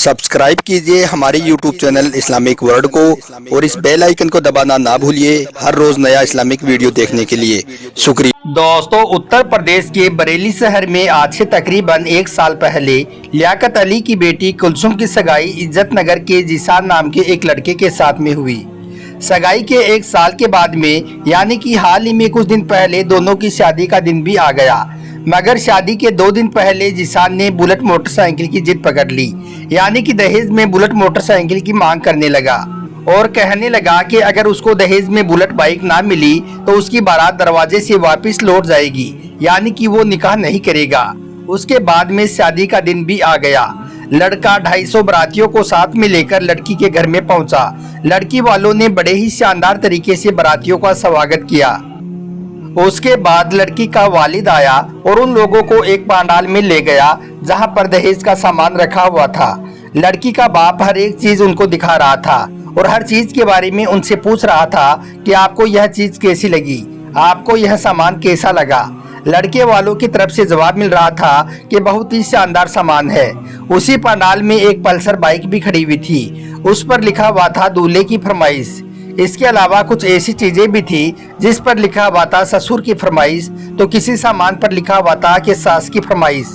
Subscribe कीजिए हमारे YouTube channel Islamic world को और इस बेल आइकन को दबाना ना भूलिए हर रोज नया इस्लामिक वीडियो देखने के लिए। शुक्रिया। दोस्तों, उत्तर प्रदेश के बरेली शहर में आज से तकरीबन 1 साल पहले लियाकत अली की बेटी कुलसुम की सगाई इज्जत नगर के जीसान नाम के एक लड़के के साथ में हुई। सगाई के 1 साल के बाद में यानी कि हाल ही में कुछ दिन पहले दोनों की शादी का दिन भी आ गया। मगर शादी के 2 दिन पहले जीसान ने बुलेट मोटरसाइकिल की जिद पकड़ ली, यानी कि दहेज में बुलेट मोटरसाइकिल की मांग करने लगा और कहने लगा कि अगर उसको दहेज में बुलेट बाइक ना मिली तो उसकी बारात दरवाजे से वापस लौट जाएगी, यानी कि वो निकाह नहीं करेगा। उसके बाद में शादी का दिन भी आ गया। लड़का 250 बारातियों को साथ में लेकर लड़की के घर में पहुंचा। लड़की वालों ने बड़े ही शानदार तरीके से बारातियों का स्वागत किया। उसके बाद लड़की का वालिद आया और उन लोगों को एक पंडाल में ले गया जहां पर दहेज का सामान रखा हुआ था। लड़की का बाप हर एक चीज उनको दिखा रहा था और हर चीज के बारे में उनसे पूछ रहा था कि आपको यह चीज कैसी लगी, आपको यह सामान कैसा लगा। लड़के वालों की तरफ से जवाब मिल रहा था कि बहुत ही शानदार सामान है। उसी पंडाल में एक पल्सर बाइक भी खड़ी हुई थी, उस पर लिखा हुआ था दूल्हे की फरमाइश। इसके अलावा कुछ ऐसी चीजें भी थी जिस पर लिखा हुआ था ससुर की फरमाइश, तो किसी सामान पर लिखा हुआ था कि सास की फरमाइश।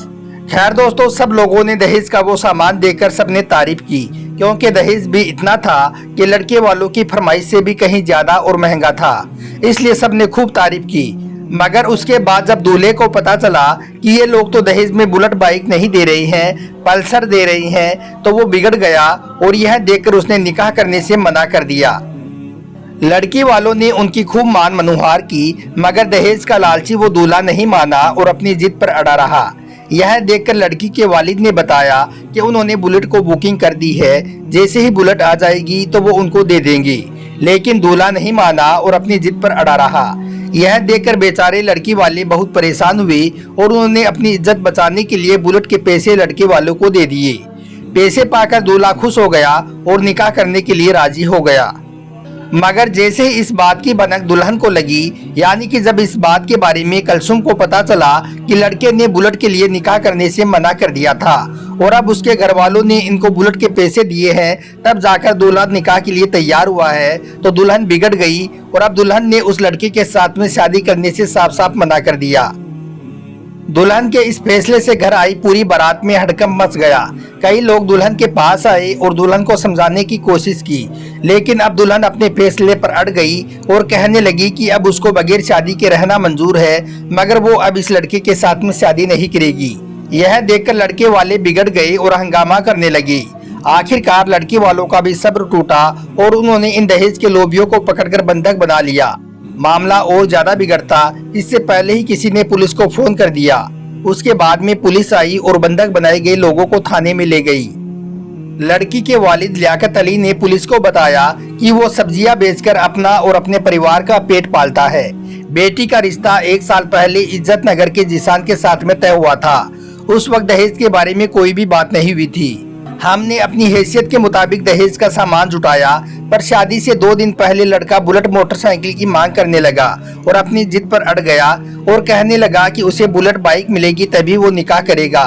खैर दोस्तों, सब लोगों ने दहेज का वो सामान देखकर सबने तारीफ की, क्योंकि दहेज भी इतना था कि लड़के वालों की फरमाइश से भी कहीं ज्यादा और महंगा था, इसलिए सबने खूब तारीफ की। मगर उसके बाद जब दूल्हे को पता चला कि ये लोग तो दहेज में बुलेट बाइक नहीं दे रही हैं, पल्सर दे रही हैं, तो वो बिगड़ गया और यह देखकर उसने निकाह करने से मना कर दिया। लड़की वालों ने उनकी खूब मान मनुहार की, मगर दहेज का लालची वो दूल्हा नहीं माना और अपनी जिद पर अड़ा रहा। यह देखकर लड़की के वालिद ने बताया कि उन्होंने बुलेट को बुकिंग कर दी है, जैसे ही बुलेट आ जाएगी तो वो उनको दे देंगी। लेकिन दूल्हा नहीं माना और अपनी जिद पर अड़ा रहा। यह देखकर बेचारे लड़की वाले बहुत परेशान हुए और उन्होंने अपनी इज्जत बचाने के लिए बुलेट के पैसे लड़के वालों को दे दिए। पैसे पाकर दूल्हा खुश हो गया और निकाह करने के लिए राजी हो गया। मगर जैसे ही इस बात की भनक दुल्हन को लगी, यानी कि जब इस बात के बारे में कुलसुम को पता चला कि लड़के ने बुलेट के लिए निकाह करने से मना कर दिया था और अब उसके घर वालों ने इनको बुलेट के पैसे दिए हैं, तब जाकर दूल्हा निकाह के लिए तैयार हुआ है, तो दुल्हन बिगड़ गई और अब दुल्हन ने उस लड़के के साथ में शादी करने से साफ साफ मना कर दिया। दुल्हन के इस फैसले से घर आई पूरी बारात में हड़कंप मच गया। कई लोग दुल्हन के पास आए और दुल्हन को समझाने की कोशिश की, लेकिन अब दुल्हन अपने फैसले पर अड़ गई और कहने लगी कि अब उसको बगैर शादी के रहना मंजूर है, मगर वो अब इस लड़के के साथ में शादी नहीं करेगी। यह देखकर लड़के वाले बिगड़ गए और हंगामा करने लगे। आखिरकार लड़के वालों का भी सब्र टूटा और उन्होंने इन दहेज के लोभियों को पकड़कर बंधक बना लिया। मामला और ज्यादा बिगड़ता इससे पहले ही किसी ने पुलिस को फोन कर दिया। उसके बाद में पुलिस आई और बंधक बनाए गए लोगों को थाने में ले गई। लड़की के वालिद लियाकत अली ने पुलिस को बताया कि वो सब्जियां बेचकर अपना और अपने परिवार का पेट पालता है। बेटी का रिश्ता 1 साल पहले इज्जत नगर के जीसान के साथ में तय हुआ था। उस वक्त दहेज के बारे में कोई भी बात नहीं हुई थी। हमने अपनी हैसियत के मुताबिक दहेज का सामान जुटाया, पर शादी से 2 दिन पहले लड़का बुलेट मोटरसाइकिल की मांग करने लगा और अपनी जिद पर अड़ गया और कहने लगा कि उसे बुलेट बाइक मिलेगी तभी वो निकाह करेगा।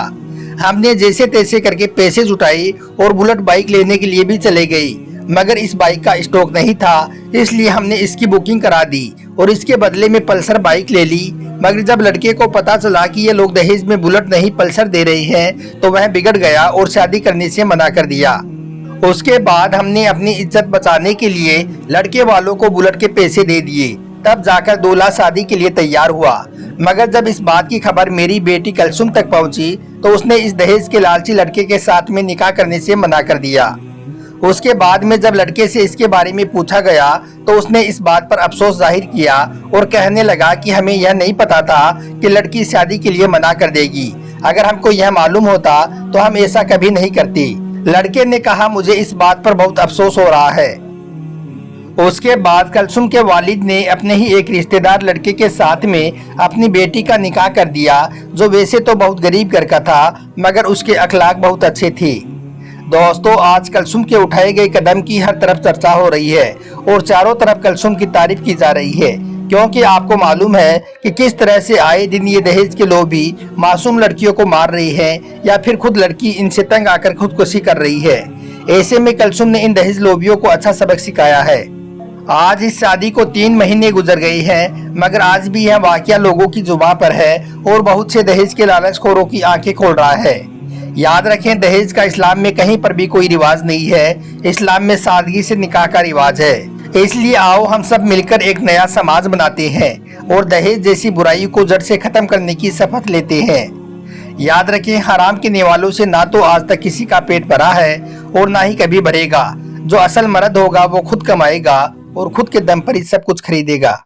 हमने जैसे तैसे करके पैसे जुटाए और बुलेट बाइक लेने के लिए भी चले गए, मगर इस बाइक का स्टॉक नहीं था, इसलिए हमने इसकी बुकिंग करा दी और इसके बदले में पल्सर बाइक ले ली। मगर जब लड़के को पता चला कि ये लोग दहेज में बुलेट नहीं पल्सर दे रहे हैं, तो वह बिगड़ गया और शादी करने से मना कर दिया। उसके बाद हमने अपनी इज्जत बचाने के लिए लड़के वालों को बुलेट के पैसे दे दिए, तब जाकर दूल्हा शादी के लिए तैयार हुआ। मगर जब इस बात की खबर मेरी बेटी कुलसुम तक पहुंची, तो उसने इस दहेज के लालची लड़के के साथ में निकाह करने से मना कर दिया। उसके बाद में जब लड़के से इसके बारे में पूछा गया, तो उसने इस बात पर अफसोस जाहिर किया और कहने लगा कि हमें यह नहीं पता था कि लड़की शादी के लिए मना कर देगी। अगर हमको यह मालूम होता तो हम ऐसा कभी नहीं करते। लड़के ने कहा, मुझे इस बात पर बहुत अफसोस हो रहा है। उसके बाद कुलसुम के वालिद ने अपने ही एक रिश्तेदार लड़के के साथ में अपनी बेटी का निकाह कर दिया, जो वैसे तो बहुत गरीब घर का था, मगर उसके अखलाक बहुत अच्छे थे। दोस्तों, आज कुलसुम के उठाए गए कदम की हर तरफ चर्चा हो रही है और चारों तरफ कुलसुम की तारीफ की जा रही है, क्योंकि आपको मालूम है कि किस तरह से आए दिन ये दहेज के लोभी मासूम लड़कियों को मार रही है या फिर खुद लड़की इनसे तंग आकर खुदकुशी कर रही है। ऐसे में कुलसुम ने इन दहेज लोभियों को अच्छा सबक सिखाया है। आज इस शादी को 3 महीने गुजर गए हैं, मगर आज भी यह वाकया लोगों की जुबान पर है और बहुत से दहेज के लालचखोरों की आंखें खोल रहा है। याद रखें, दहेज का इस्लाम में कहीं पर भी कोई रिवाज नहीं है। इस्लाम में सादगी से निकाह का रिवाज है। इसलिए आओ हम सब मिलकर एक नया समाज बनाते हैं और दहेज जैसी बुराई को जड़ से खत्म करने की शपथ लेते हैं। याद रखें, हराम के निवालों से ना तो आज तक किसी का पेट भरा है और ना ही कभी भरेगा। जो असल मर्द होगा वो खुद कमाएगा और खुद के दम पर ही सब कुछ खरीदेगा।